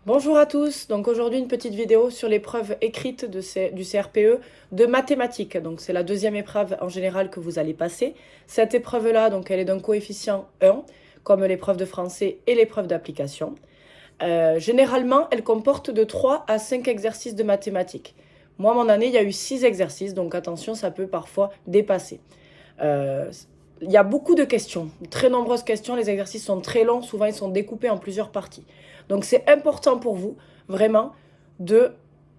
Bonjour à tous, donc aujourd'hui une petite vidéo sur l'épreuve écrite du CRPE de mathématiques. Donc c'est la deuxième épreuve en général que vous allez passer. Cette épreuve-là, donc elle est d'un coefficient 1, comme l'épreuve de français et l'épreuve d'application. Généralement, elle comporte de 3 à 5 exercices de mathématiques. Moi, mon année, il y a eu 6 exercices, donc attention, ça peut parfois dépasser. Euh, il y a beaucoup de questions, très nombreuses questions, les exercices sont très longs, souvent ils sont découpés en plusieurs parties. Donc c'est important pour vous, vraiment, de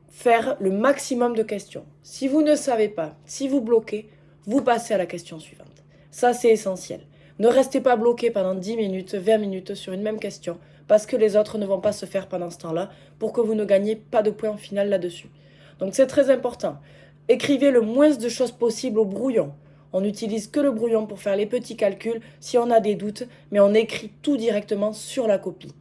faire le maximum de questions. Si vous ne savez pas, si vous bloquez, vous passez à la question suivante. Ça, c'est essentiel. Ne restez pas bloqué pendant 10 minutes, 20 minutes sur une même question, parce que les autres ne vont pas se faire pendant ce temps-là, pour que vous ne gagnez pas de points final là-dessus. Donc c'est très important. Écrivez le moins de choses possible au brouillon. On n'utilise que le brouillon pour faire les petits calculs si on a des doutes, mais on écrit tout directement sur la copie.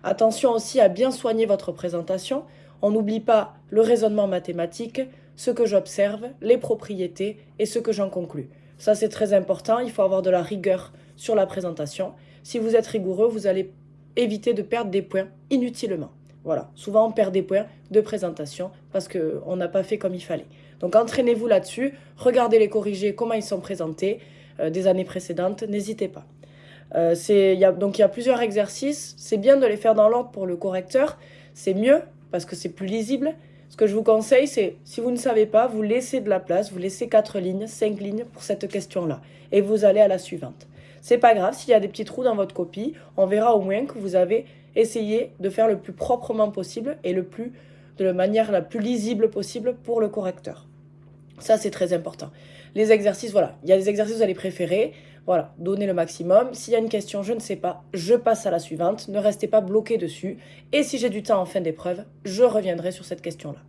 Attention aussi à bien soigner votre présentation. On n'oublie pas le raisonnement mathématique, ce que j'observe, les propriétés et ce que j'en conclus. Ça, c'est très important. Il faut avoir de la rigueur sur la présentation. Si vous êtes rigoureux, vous allez éviter de perdre des points inutilement. Voilà, souvent on perd des points de présentation parce qu'on n'a pas fait comme il fallait. Donc entraînez-vous là-dessus, regardez les corrigés, comment ils sont présentés des années précédentes, n'hésitez pas. Donc il y a plusieurs exercices, c'est bien de les faire dans l'ordre pour le correcteur, c'est mieux parce que c'est plus lisible. Ce que je vous conseille, c'est si vous ne savez pas, vous laissez de la place, vous laissez 4 lignes, 5 lignes pour cette question-là et vous allez à la suivante. C'est pas grave s'il y a des petits trous dans votre copie, on verra au moins que vous avez essayé de faire le plus proprement possible et de la manière la plus lisible possible pour le correcteur. Ça, c'est très important. Les exercices, voilà, il y a des exercices que vous allez préférer. Voilà, donnez le maximum. S'il y a une question, je ne sais pas, je passe à la suivante. Ne restez pas bloqué dessus. Et si j'ai du temps en fin d'épreuve, je reviendrai sur cette question-là.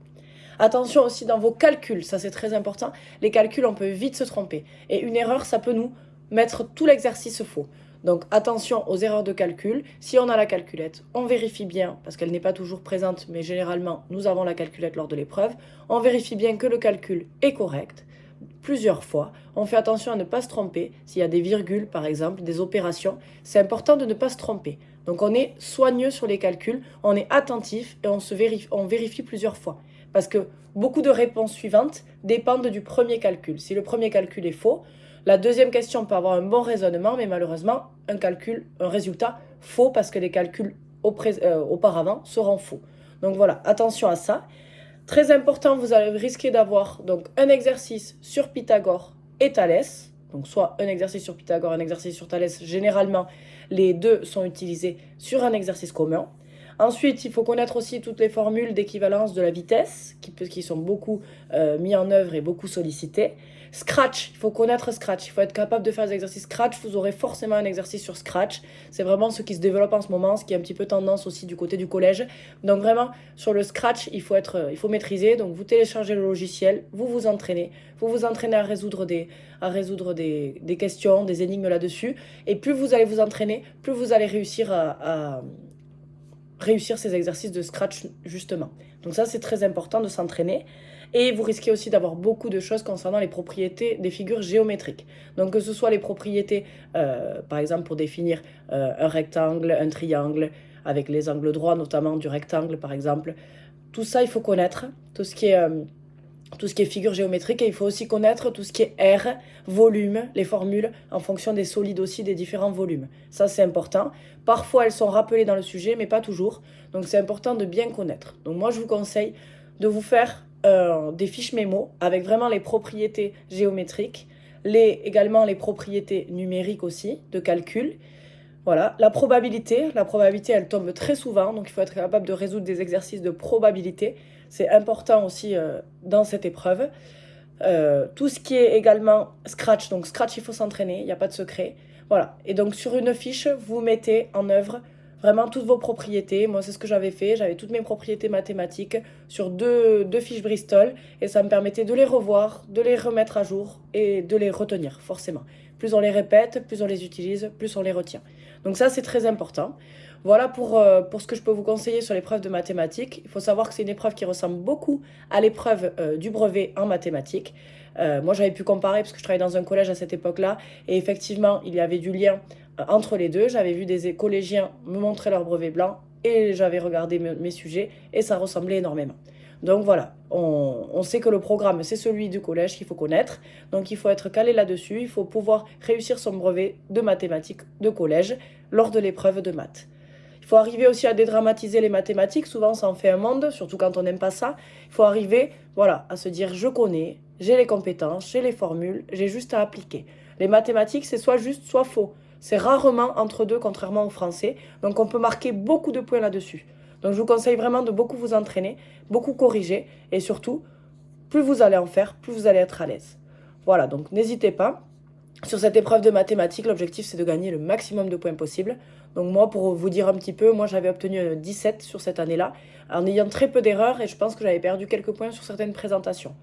Attention aussi dans vos calculs, ça c'est très important. Les calculs, on peut vite se tromper. Et une erreur, ça peut nous mettre tout l'exercice faux. Donc attention aux erreurs de calcul. Si on a la calculette, on vérifie bien, parce qu'elle n'est pas toujours présente, mais généralement nous avons la calculette lors de l'épreuve. On vérifie bien que le calcul est correct plusieurs fois. On fait attention à ne pas se tromper. S'il y a des virgules, par exemple, des opérations, c'est important de ne pas se tromper. Donc on est soigneux sur les calculs, on est attentif et on vérifie plusieurs fois. Parce que beaucoup de réponses suivantes dépendent du premier calcul. Si le premier calcul est faux, la deuxième question peut avoir un bon raisonnement, mais malheureusement, un résultat faux parce que les calculs auparavant seront faux. Donc voilà, attention à ça. Très important, vous allez risquer d'avoir donc un exercice sur Pythagore et Thalès. Donc soit un exercice sur Pythagore, un exercice sur Thalès. Généralement, les deux sont utilisés sur un exercice commun. Ensuite, il faut connaître aussi toutes les formules d'équivalence de la vitesse, qui sont beaucoup mis en œuvre et beaucoup sollicitées. Scratch, il faut connaître Scratch, il faut être capable de faire des exercices Scratch, vous aurez forcément un exercice sur Scratch. C'est vraiment ce qui se développe en ce moment, ce qui est un petit peu tendance aussi du côté du collège. Donc vraiment, sur le Scratch, il faut maîtriser. Donc vous téléchargez le logiciel, vous vous entraînez à résoudre des questions, des énigmes là-dessus. Et plus vous allez vous entraîner, plus vous allez réussir à réussir ces exercices de Scratch justement. Donc ça, c'est très important de s'entraîner. Et vous risquez aussi d'avoir beaucoup de choses concernant les propriétés des figures géométriques. Donc que ce soit les propriétés, par exemple pour définir un rectangle, un triangle, avec les angles droits notamment du rectangle par exemple. Tout ça, il faut connaître, tout ce qui est figure géométrique, et il faut aussi connaître tout ce qui est R, volume, les formules en fonction des solides aussi, des différents volumes. Ça, c'est important. Parfois, elles sont rappelées dans le sujet, mais pas toujours. Donc, c'est important de bien connaître. Donc, moi, je vous conseille de vous faire des fiches mémo avec vraiment les propriétés géométriques, également les propriétés numériques aussi, de calcul. Voilà, la probabilité, elle tombe très souvent, donc il faut être capable de résoudre des exercices de probabilité. C'est important aussi dans cette épreuve. Tout ce qui est également Scratch, donc Scratch, il faut s'entraîner, il n'y a pas de secret. Voilà, et donc sur une fiche, vous mettez en œuvre vraiment toutes vos propriétés. Moi, c'est ce que j'avais fait, j'avais toutes mes propriétés mathématiques sur deux fiches Bristol, et ça me permettait de les revoir, de les remettre à jour et de les retenir, forcément. Plus on les répète, plus on les utilise, plus on les retient. Donc ça, c'est très important. Voilà pour ce que je peux vous conseiller sur l'épreuve de mathématiques. Il faut savoir que c'est une épreuve qui ressemble beaucoup à l'épreuve du brevet en mathématiques. Moi, j'avais pu comparer parce que je travaillais dans un collège à cette époque-là. Et effectivement, il y avait du lien entre les deux. J'avais vu des collégiens me montrer leur brevet blanc. et j'avais regardé mes sujets et ça ressemblait énormément. Donc voilà, on sait que le programme, c'est celui du collège qu'il faut connaître. Donc il faut être calé là-dessus, il faut pouvoir réussir son brevet de mathématiques de collège lors de l'épreuve de maths. Il faut arriver aussi à dédramatiser les mathématiques, souvent ça en fait un monde, surtout quand on n'aime pas ça. Il faut arriver, voilà, à se dire je connais, j'ai les compétences, j'ai les formules, j'ai juste à appliquer. Les mathématiques, c'est soit juste, soit faux. C'est rarement entre deux, contrairement au français. Donc on peut marquer beaucoup de points là-dessus. Donc je vous conseille vraiment de beaucoup vous entraîner, beaucoup corriger, et surtout, plus vous allez en faire, plus vous allez être à l'aise. Voilà, donc n'hésitez pas. Sur cette épreuve de mathématiques, l'objectif c'est de gagner le maximum de points possible. Donc moi, pour vous dire un petit peu, moi j'avais obtenu 17 sur cette année-là, en ayant très peu d'erreurs, et je pense que j'avais perdu quelques points sur certaines présentations.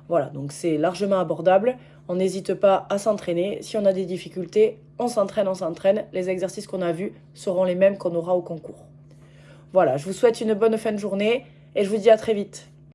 Voilà, donc c'est largement abordable. On n'hésite pas à s'entraîner. Si on a des difficultés, on s'entraîne, on s'entraîne. Les exercices qu'on a vus seront les mêmes qu'on aura au concours. Voilà, je vous souhaite une bonne fin de journée et je vous dis à très vite.